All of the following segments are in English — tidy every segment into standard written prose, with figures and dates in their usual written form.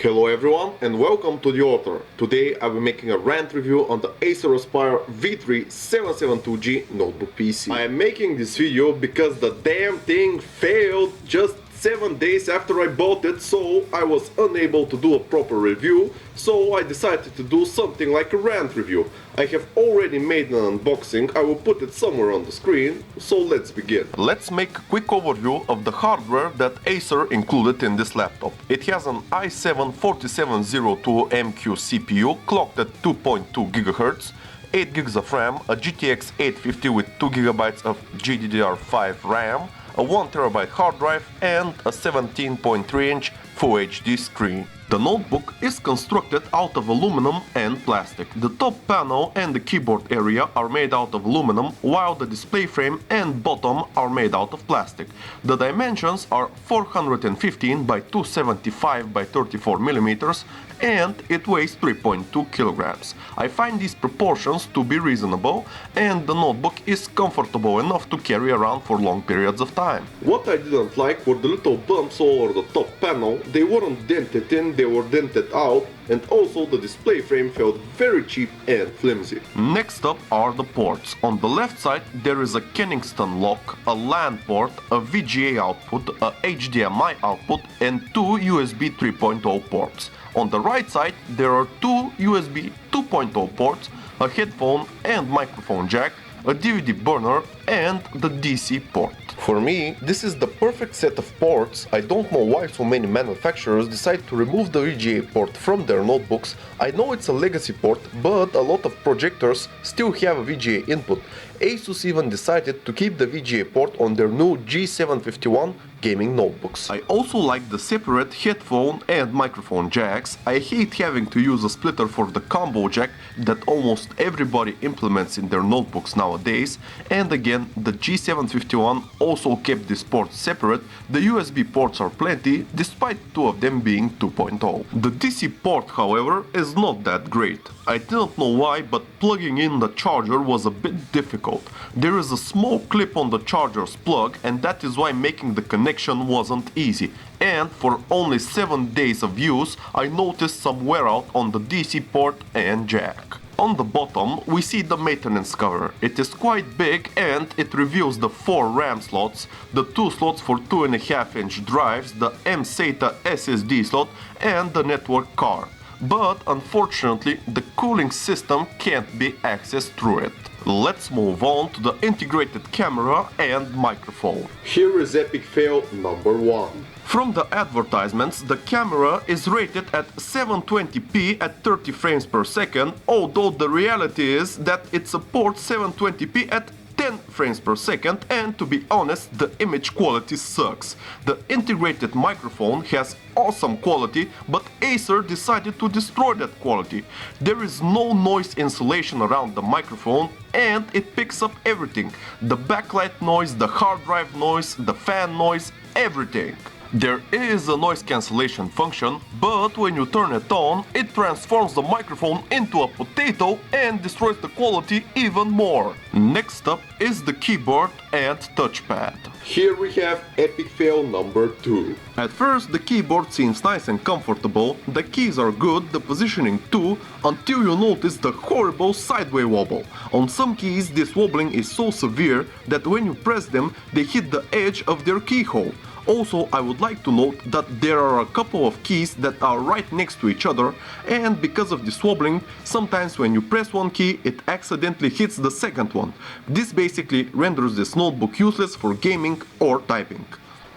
Hello everyone and welcome to The Author. Today I'll be making a rant review on the Acer Aspire V3 772G notebook PC. I am making this video because the damn thing failed just 7 days after I bought it, so I was unable to do a proper review, so I decided to do something like a rant review. I have already made an unboxing, I will put it somewhere on the screen, so let's begin. Let's make a quick overview of the hardware that Acer included in this laptop. It has an i7-4702MQ CPU clocked at 2.2 GHz, 8 GB of RAM, a GTX 850 with 2 GB of GDDR5 RAM, a 1TB hard drive and a 17.3-inch Full HD screen. The notebook is constructed out of aluminum and plastic. The top panel and the keyboard area are made out of aluminum, while the display frame and bottom are made out of plastic. The dimensions are 415 by 275 by 34 mm and it weighs 3.2 kilograms. I find these proportions to be reasonable and the notebook is comfortable enough to carry around for long periods of time. What I didn't like were the little bumps all over the top panel. They weren't dented in, they were dented out, and also the display frame felt very cheap and flimsy. Next up are the ports. On the left side there is a Kingston lock, a LAN port, a VGA output, a HDMI output and two USB 3.0 ports. On the right side there are two USB 2.0 ports, a headphone and microphone jack, a DVD burner and the DC port. For me, this is the perfect set of ports. I don't know why so many manufacturers decide to remove the VGA port from their notebooks. I know it's a legacy port, but a lot of projectors still have a VGA input. Asus even decided to keep the VGA port on their new G751 gaming notebooks. I also like the separate headphone and microphone jacks. I hate having to use a splitter for the combo jack that almost everybody implements in their notebooks nowadays. And again, the G751 also kept these ports separate. The USB ports are plenty, despite two of them being 2.0. The DC port, however, is not that great. I didn't know why, but plugging in the charger was a bit difficult. There is a small clip on the charger's plug, and that is why making the connection wasn't easy. And for only 7 days of use, I noticed some wear out on the DC port and jack. On the bottom, we see the maintenance cover. It is quite big and it reveals the 4 RAM slots, the 2 slots for 2.5-inch drives, the mSATA SSD slot and the network card. But unfortunately, the cooling system can't be accessed through it. Let's move on to the integrated camera and microphone. Here is epic fail number 1. From the advertisements, the camera is rated at 720p at 30 frames per second, although the reality is that it supports 720p at 10 frames per second, and to be honest, the image quality sucks. The integrated microphone has awesome quality, but Acer decided to destroy that quality. There is no noise insulation around the microphone and it picks up everything. The backlight noise, the hard drive noise, the fan noise, everything. There is a noise cancellation function, but when you turn it on, it transforms the microphone into a potato and destroys the quality even more. Next up is the keyboard and touchpad. Here we have epic fail number 2. At first the keyboard seems nice and comfortable, the keys are good, the positioning too, until you notice the horrible sideway wobble. On some keys this wobbling is so severe that when you press them, they hit the edge of their keyhole. Also, I would like to note that there are a couple of keys that are right next to each other, and because of this wobbling, sometimes when you press one key, it accidentally hits the second one. This basically renders this notebook useless for gaming or typing.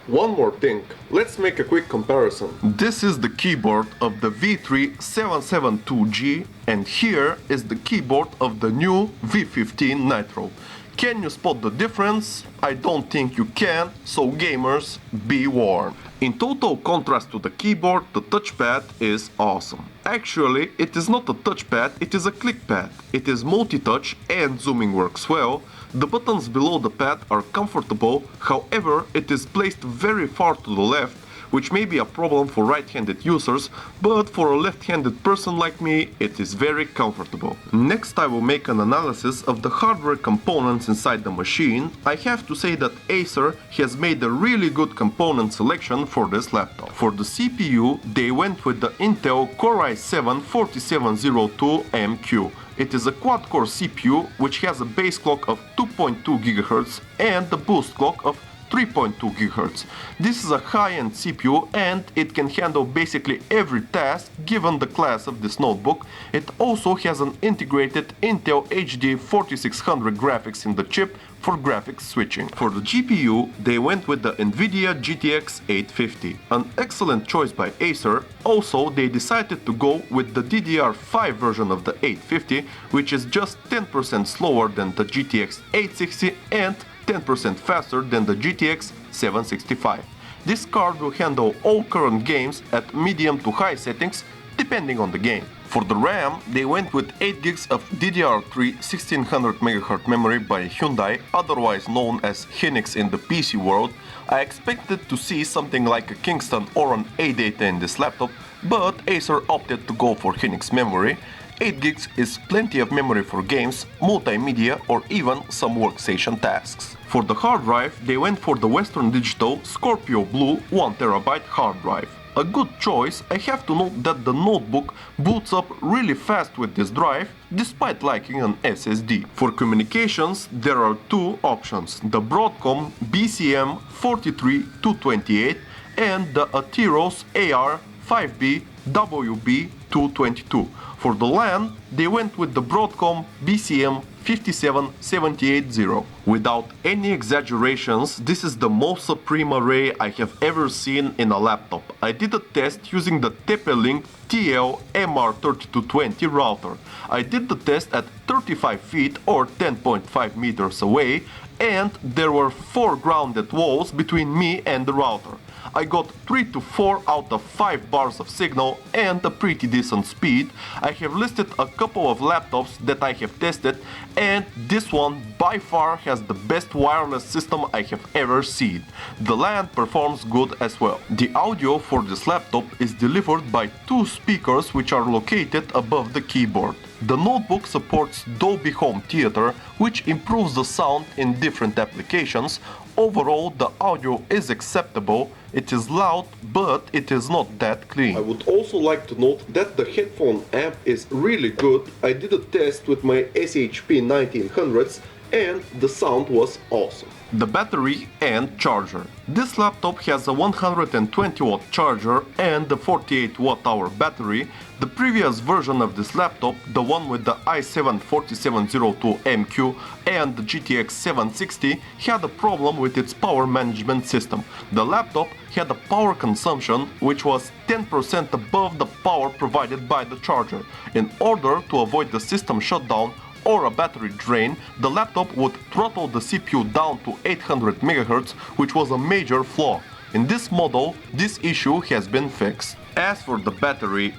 One more thing, let's make a quick comparison. This is the keyboard of the V3 772G, and here is the keyboard of the new V15 Nitro. Can you spot the difference? I don't think you can, so gamers, be warned. In total contrast to the keyboard, the touchpad is awesome. Actually, it is not a touchpad, it is a clickpad. It is multi-touch and zooming works well. The buttons below the pad are comfortable, however, it is placed very far to the left, which may be a problem for right-handed users, but for a left-handed person like me, it is very comfortable. Next, I will make an analysis of the hardware components inside the machine. I have to say that Acer has made a really good component selection for this laptop. For the CPU, they went with the Intel Core i7-4702MQ. It is a quad-core CPU which has a base clock of 2.2 GHz and a boost clock of 3.2 GHz. This is a high-end CPU and it can handle basically every task given the class of this notebook. It also has an integrated Intel HD 4600 graphics in the chip for graphics switching. For the GPU, they went with the Nvidia GTX 850, an excellent choice by Acer. Also, they decided to go with the DDR5 version of the 850, which is just 10% slower than the GTX 860 and 10% faster than the GTX 765. This card will handle all current games at medium to high settings depending on the game. For the RAM, they went with 8 GB of DDR3 1600 MHz memory by Hyundai, otherwise known as Hynix in the PC world. I expected to see something like a Kingston or an ADATA in this laptop, but Acer opted to go for Hynix memory. 8 GB is plenty of memory for games, multimedia or even some workstation tasks. For the hard drive, they went for the Western Digital Scorpio Blue 1TB hard drive. A good choice. I have to note that the notebook boots up really fast with this drive, despite liking an SSD. For communications, there are two options, the Broadcom BCM 43228 and the Atheros AR5B WB222. For the LAN, they went with the Broadcom BCM 57780. Without any exaggerations, this is the most supreme array I have ever seen in a laptop. I did a test using the TP-Link TL-MR3220 router. I did the test at 35 feet or 10.5 meters away, and there were 4 grounded walls between me and the router. I got 3 to 4 out of 5 bars of signal and a pretty decent speed. I have listed a couple of laptops that I have tested, and this one by far has the best wireless system I have ever seen. The LAN performs good as well. The audio for this laptop is delivered by 2 speakers which are located above the keyboard. The notebook supports Dolby Home Theater, which improves the sound in different applications. Overall, the audio is acceptable. It is loud, but it is not that clean. I would also like to note that the headphone amp is really good. I did a test with my SHP 1900s and the sound was awesome. The battery and charger. This laptop has a 120 watt charger and a 48 watt hour battery. The previous version of this laptop, the one with the i7-4702MQ and the GTX 760, had a problem with its power management system. The laptop had a power consumption which was 10% above the power provided by the charger. In order to avoid the system shutdown or a battery drain, the laptop would throttle the CPU down to 800 MHz, which was a major flaw. In this model, this issue has been fixed. As for the battery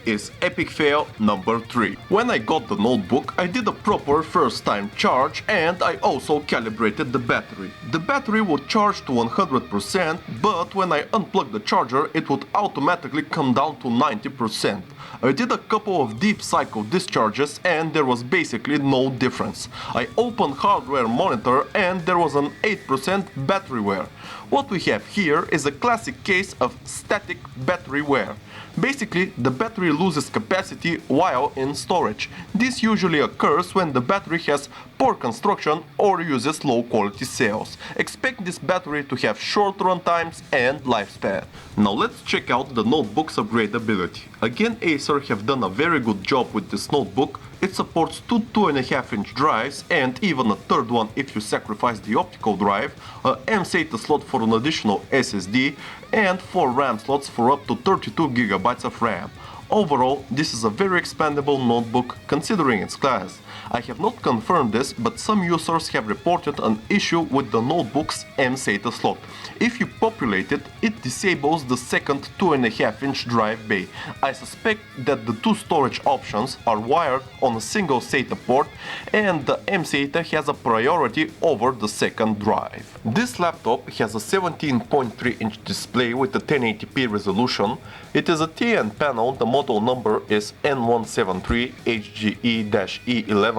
is epic fail number 3. When I got the notebook, I did a proper first time charge and I also calibrated the battery. The battery would charge to 100%, but when I unplugged the charger, it would automatically come down to 90%. I did a couple of deep cycle discharges and there was basically no difference. I opened hardware monitor and there was an 8% battery wear. What we have here is a classic case of static battery wear. Basically, the battery loses capacity while in storage. This usually occurs when the battery has poor construction or uses low quality cells. Expect this battery to have short run times and lifespan. Now let's check out the notebook's upgradability. Again, Acer have done a very good job with this notebook. It supports two 2.5-inch drives and even a third one if you sacrifice the optical drive, a mSATA slot for an additional SSD and 4 RAM slots for up to 32 GB of RAM. Overall, this is a very expandable notebook considering its class. I have not confirmed this, but some users have reported an issue with the notebook's M-SATA slot. If you populate it, it disables the second 2.5-inch drive bay. I suspect that the two storage options are wired on a single SATA port and the M-SATA has a priority over the second drive. This laptop has a 17.3-inch display with a 1080p resolution. It is a TN panel, the model number is N173HGE-E11.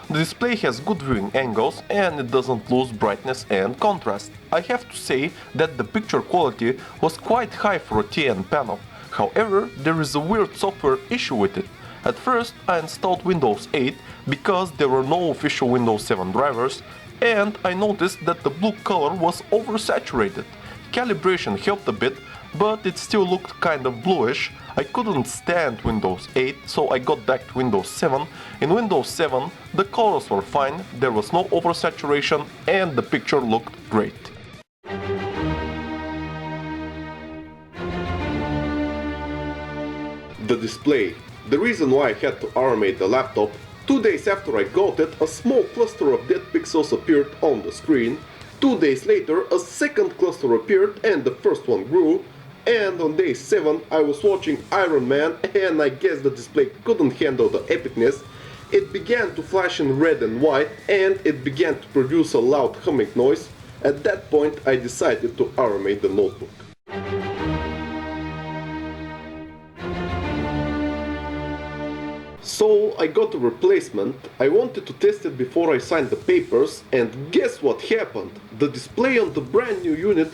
The display has good viewing angles and it doesn't lose brightness and contrast. I have to say that the picture quality was quite high for a TN panel. However, there is a weird software issue with it. At first I installed Windows 8 because there were no official Windows 7 drivers, and I noticed that the blue color was oversaturated. Calibration helped a bit, but it still looked kind of bluish. I couldn't stand Windows 8, so I got back to Windows 7. In Windows 7, the colors were fine, there was no oversaturation, and the picture looked great. The display. The reason why I had to animate the laptop: 2 days after I got it, a small cluster of dead pixels appeared on the screen. 2 days later, a second cluster appeared and the first one grew. And on day 7, I was watching Iron Man and I guess the display couldn't handle the epicness. It began to flash in red and white and it began to produce a loud humming noise. At that point, I decided to animate the notebook. So I got a replacement. I wanted to test it before I signed the papers, and guess what happened? The display on the brand new unit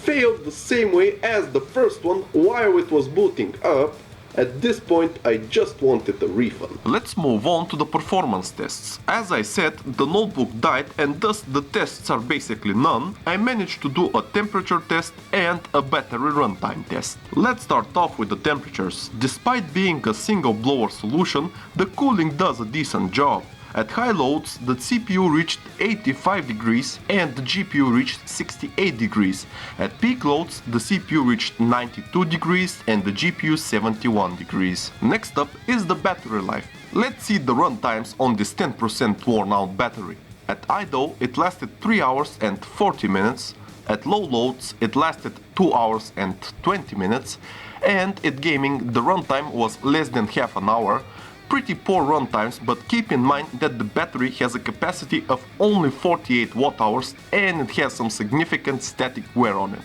failed the same way as the first one while it was booting up. At this point, I just wanted a refund. Let's move on to the performance tests. As I said, the notebook died and thus the tests are basically none. I managed to do a temperature test and a battery runtime test. Let's start off with the temperatures. Despite being a single blower solution, the cooling does a decent job. At high loads, the CPU reached 85 degrees and the GPU reached 68 degrees. At peak loads, the CPU reached 92 degrees and the GPU 71 degrees. Next up is the battery life. Let's see the run times on this 10% worn out battery. At idle, it lasted 3 hours and 40 minutes. At low loads, it lasted 2 hours and 20 minutes. And at gaming, the runtime was less than half an hour. Pretty poor run times, but keep in mind that the battery has a capacity of only 48 watt-hours and it has some significant static wear on it.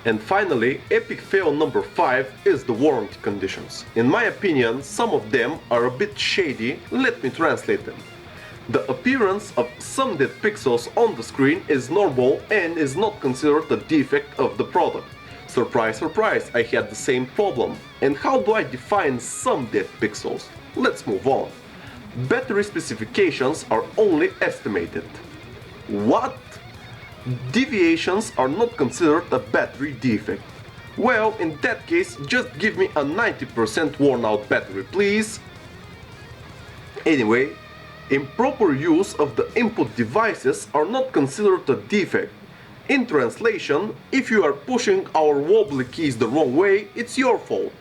And finally, epic fail number 5 is the warranty conditions. In my opinion, some of them are a bit shady. Let me translate them. The appearance of some dead pixels on the screen is normal and is not considered a defect of the product. Surprise, surprise, I had the same problem. And how do I define some dead pixels? Let's move on. Battery specifications are only estimated. What? Deviations are not considered a battery defect. Well, in that case, just give me a 90% worn out battery, please. Anyway, improper use of the input devices are not considered a defect. In translation, if you are pushing our wobbly keys the wrong way, it's your fault.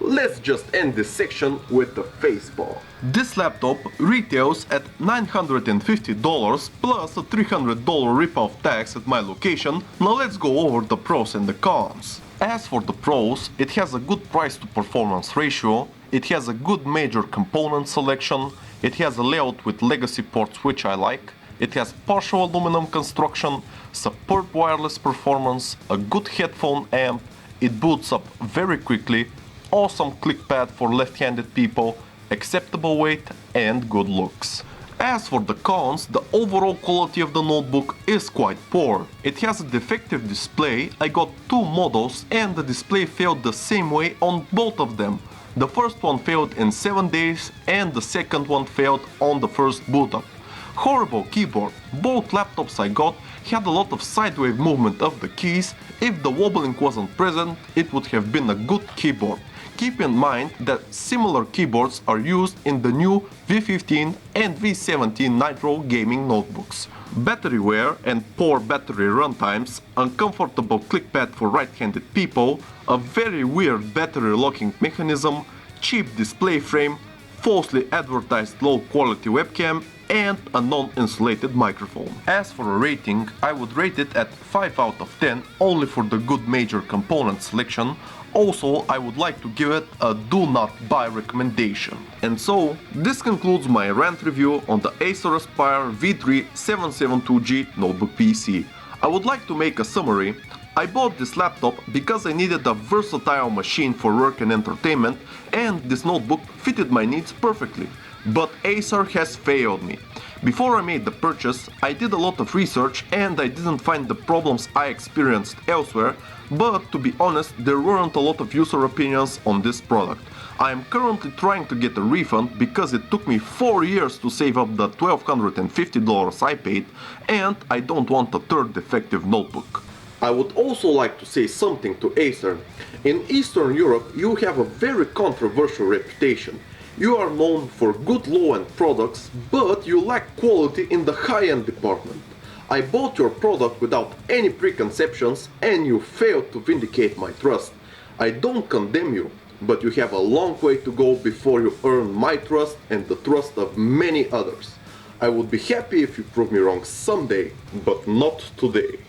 Let's just end this section with the facepalm. This laptop retails at $950 plus a $300 rip-off tax at my location. Now let's go over the pros and the cons. As for the pros, it has a good price to performance ratio, it has a good major component selection, it has a layout with legacy ports which I like, it has partial aluminum construction, superb wireless performance, a good headphone amp, it boots up very quickly, awesome clickpad for left-handed people, acceptable weight and good looks. As for the cons, the overall quality of the notebook is quite poor. It has a defective display. I got 2 models and the display failed the same way on both of them. The first one failed in 7 days and the second one failed on the first boot up. Horrible keyboard. Both laptops I got had a lot of sideways movement of the keys. If the wobbling wasn't present, it would have been a good keyboard. Keep in mind that similar keyboards are used in the new V15 and V17 Nitro gaming notebooks. Battery wear and poor battery runtimes, uncomfortable clickpad for right-handed people, a very weird battery locking mechanism, cheap display frame, falsely advertised low quality webcam, and a non-insulated microphone. As for a rating, I would rate it at 5 out of 10 only for the good major component selection. Also, I would like to give it a do not buy recommendation. And so, this concludes my rant review on the Acer Aspire V3 772G notebook PC. I would like to make a summary. I bought this laptop because I needed a versatile machine for work and entertainment, and this notebook fitted my needs perfectly. But Acer has failed me. Before I made the purchase, I did a lot of research and I didn't find the problems I experienced elsewhere, but to be honest, there weren't a lot of user opinions on this product. I am currently trying to get a refund because it took me 4 years to save up the $1,250 I paid, and I don't want a third defective notebook. I would also like to say something to Acer. In Eastern Europe, you have a very controversial reputation. You are known for good low-end products, but you lack quality in the high-end department. I bought your product without any preconceptions and you failed to vindicate my trust. I don't condemn you, but you have a long way to go before you earn my trust and the trust of many others. I would be happy if you prove me wrong someday, but not today.